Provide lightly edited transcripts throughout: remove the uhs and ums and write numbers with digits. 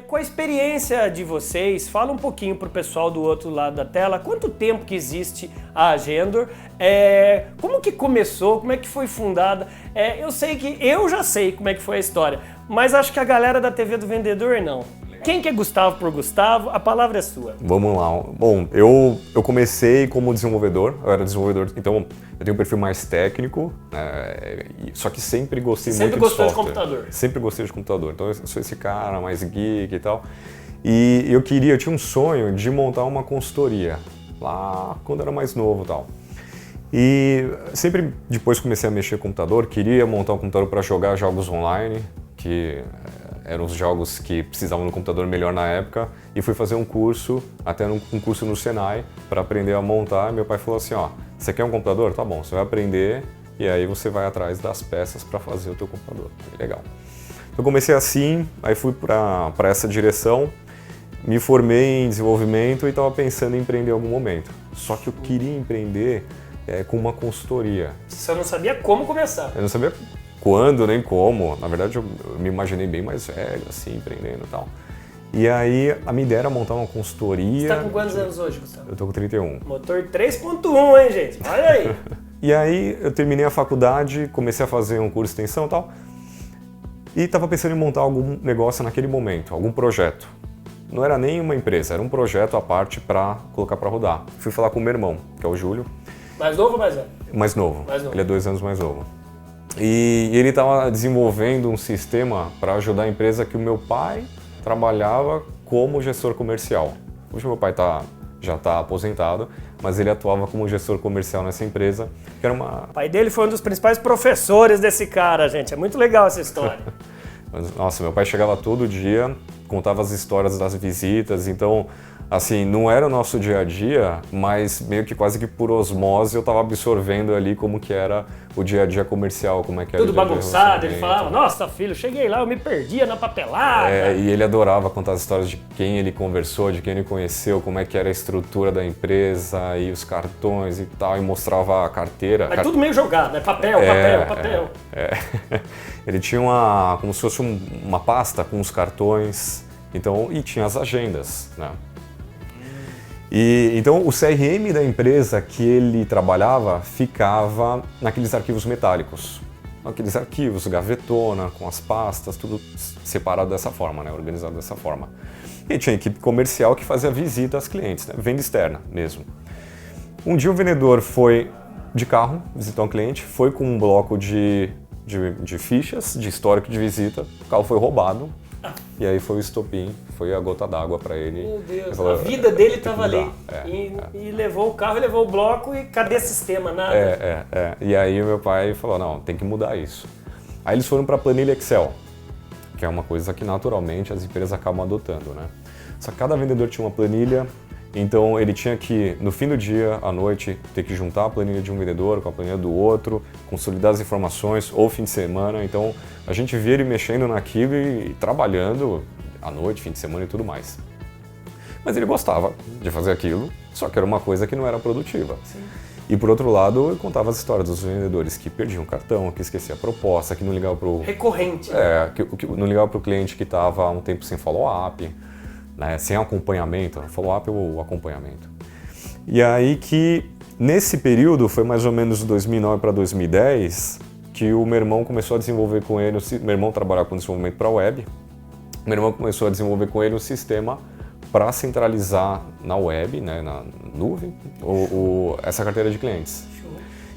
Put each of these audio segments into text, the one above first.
Com a experiência de vocês, fala um pouquinho pro pessoal do outro lado da tela, quanto tempo que existe a Agendor, como que começou, como é que foi fundada? Eu sei que eu já sei como é que foi a história, mas acho que a galera da TV do Vendedor não. Quem que é Gustavo por Gustavo? A palavra é sua. Vamos lá. Bom, eu comecei como desenvolvedor, eu era desenvolvedor, então eu tenho um perfil mais técnico, só que sempre gostei muito de software. Sempre gostou de computador? Sempre gostei de computador, então eu sou esse cara mais geek e tal. E eu tinha um sonho de montar uma consultoria, lá quando eu era mais novo e tal. E sempre depois comecei a mexer com computador, queria montar um computador para jogar jogos online, que eram os jogos que precisavam de um computador melhor na época, e fui fazer um curso, até um curso no Senai, para aprender a montar. E meu pai falou assim, ó, você quer um computador? Tá bom, você vai aprender e aí você vai atrás das peças para fazer o teu computador. Legal. Eu comecei assim, aí fui para essa direção, me formei em desenvolvimento e estava pensando em empreender em algum momento. Só que eu queria empreender com uma consultoria. Você não sabia como começar? Eu não sabia quando, nem como. Na verdade, eu me imaginei bem mais velho, assim, empreendendo e tal. E aí, a minha ideia era montar uma consultoria. Você tá com quantos anos hoje, Gustavo? Eu tô com 31. Motor 3.1, hein, gente? Olha aí. E aí, eu terminei a faculdade, comecei a fazer um curso de extensão e tal. E tava pensando em montar algum negócio naquele momento, algum projeto. Não era nem uma empresa, era um projeto à parte para colocar para rodar. Fui falar com o meu irmão, que é o Júlio. Mais novo ou mais velho? Mais novo. Mais novo. Ele é 2 anos mais novo. E ele estava desenvolvendo um sistema para ajudar a empresa que o meu pai trabalhava como gestor comercial. Hoje meu pai já está aposentado, mas ele atuava como gestor comercial nessa empresa, que era uma... O pai dele foi um dos principais professores desse cara, gente. É muito legal essa história. Nossa, meu pai chegava todo dia, contava as histórias das visitas, então, assim, não era o nosso dia a dia, mas meio que quase que por osmose eu estava absorvendo ali como que era o dia a dia comercial, como é que era Tudo o dia a dia bagunçado, ele falava, nossa filho, cheguei lá, eu me perdia na papelada. E ele adorava contar as histórias de quem ele conversou, de quem ele conheceu, como é que era a estrutura da empresa e os cartões e tal, e mostrava a carteira. Mas tudo meio jogado, né? Papel. Ele tinha como se fosse uma pasta com os cartões, então, e tinha as agendas, né? E então o CRM da empresa que ele trabalhava ficava naqueles arquivos metálicos. Aqueles arquivos, gavetona, com as pastas, tudo separado dessa forma, né? Organizado dessa forma. E tinha equipe comercial que fazia visita aos clientes, né? Venda externa mesmo. Um dia o vendedor foi de carro visitar um cliente, foi com um bloco de fichas, de histórico de visita, o carro foi roubado. E aí foi o estopim, foi a gota d'água para ele. Meu Deus, falou, a vida dele estava ali. E E levou o carro, levou o bloco e cadê sistema? Nada. E aí meu pai falou, não, tem que mudar isso. Aí eles foram para a planilha Excel, que é uma coisa que naturalmente as empresas acabam adotando, né? Só que cada vendedor tinha uma planilha, então ele tinha que, no fim do dia, à noite, ter que juntar a planilha de um vendedor com a planilha do outro, consolidar as informações, ou fim de semana. Então a gente via ele mexendo naquilo e trabalhando à noite, fim de semana e tudo mais. Mas ele gostava de fazer aquilo, só que era uma coisa que não era produtiva. Sim. E por outro lado, eu contava as histórias dos vendedores que perdiam o cartão, que esquecia a proposta, que não ligava para o... Recorrente. Que não ligava para o cliente que estava há um tempo sem follow-up, né, sem acompanhamento, follow-up ou acompanhamento. E aí que, nesse período, foi mais ou menos 2009 para 2010, que o meu irmão começou a desenvolver com ele, meu irmão trabalhava com desenvolvimento para web, meu irmão começou a desenvolver com ele um sistema para centralizar na web, né, na nuvem, essa carteira de clientes.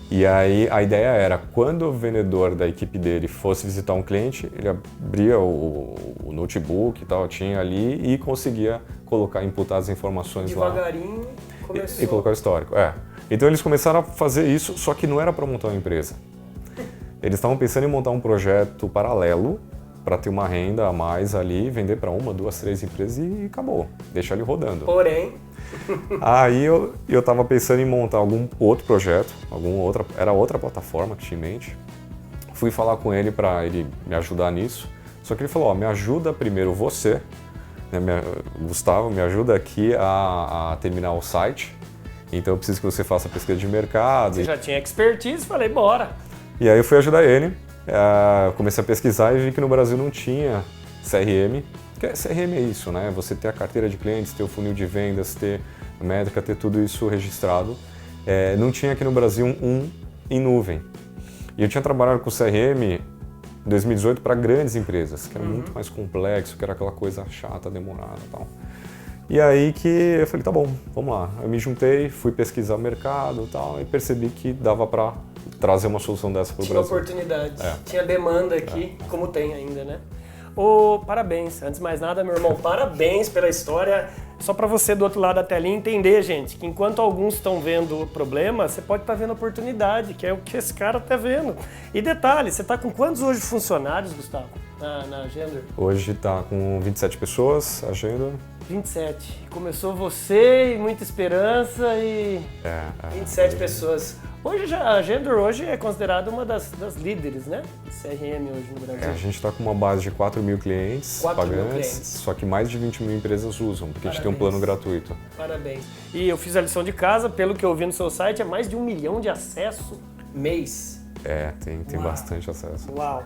E aí a ideia era, quando o vendedor da equipe dele fosse visitar um cliente, ele abria o notebook e tal, tinha ali e conseguia imputar as informações lá. Devagarinho começou. E colocar o histórico, Então eles começaram a fazer isso, só que não era para montar uma empresa. Eles estavam pensando em montar um projeto paralelo para ter uma renda a mais ali, vender para 1, 2, 3 empresas e acabou, deixar ele rodando. Porém... Aí eu estava pensando em montar algum outro projeto, era outra plataforma que tinha em mente. Fui falar com ele para ele me ajudar nisso, só que ele falou, me ajuda primeiro você, né, Gustavo, me ajuda aqui a terminar o site, então eu preciso que você faça a pesquisa de mercado. Você já tinha expertise, falei, bora. E aí eu fui ajudar ele, comecei a pesquisar e vi que no Brasil não tinha CRM Porque CRM é isso, né? Você ter a carteira de clientes, ter o funil de vendas, ter a métrica, ter tudo isso registrado. Não tinha aqui no Brasil um em nuvem. E eu tinha trabalhado com CRM em 2018 para grandes empresas, que era muito mais complexo, que era aquela coisa chata, demorada e tal. E aí que eu falei, tá bom, vamos lá. Eu me juntei, fui pesquisar o mercado e tal, e percebi que dava para trazer uma solução dessa para o Brasil. Tinha oportunidade, tinha demanda aqui, como tem ainda, né? Parabéns, antes de mais nada, meu irmão, parabéns pela história. Só para você do outro lado da telinha entender, gente, que enquanto alguns estão vendo o problema, você pode estar vendo a oportunidade, que é o que esse cara está vendo. E detalhe, você está com quantos hoje funcionários, Gustavo, na Gender? Hoje está com 27 pessoas, a Gender. 27. Começou você e muita esperança e 27 pessoas. Hoje a Gender hoje é considerada uma das líderes, né? De CRM hoje no Brasil. A gente está com uma base de 4 mil clientes 4 mil pagantes, clientes. Só que mais de 20 mil empresas usam, porque a gente tem um plano gratuito. Parabéns. E eu fiz a lição de casa, pelo que eu vi no seu site, é mais de 1 milhão de acessos mês. Tem bastante acesso. Uau!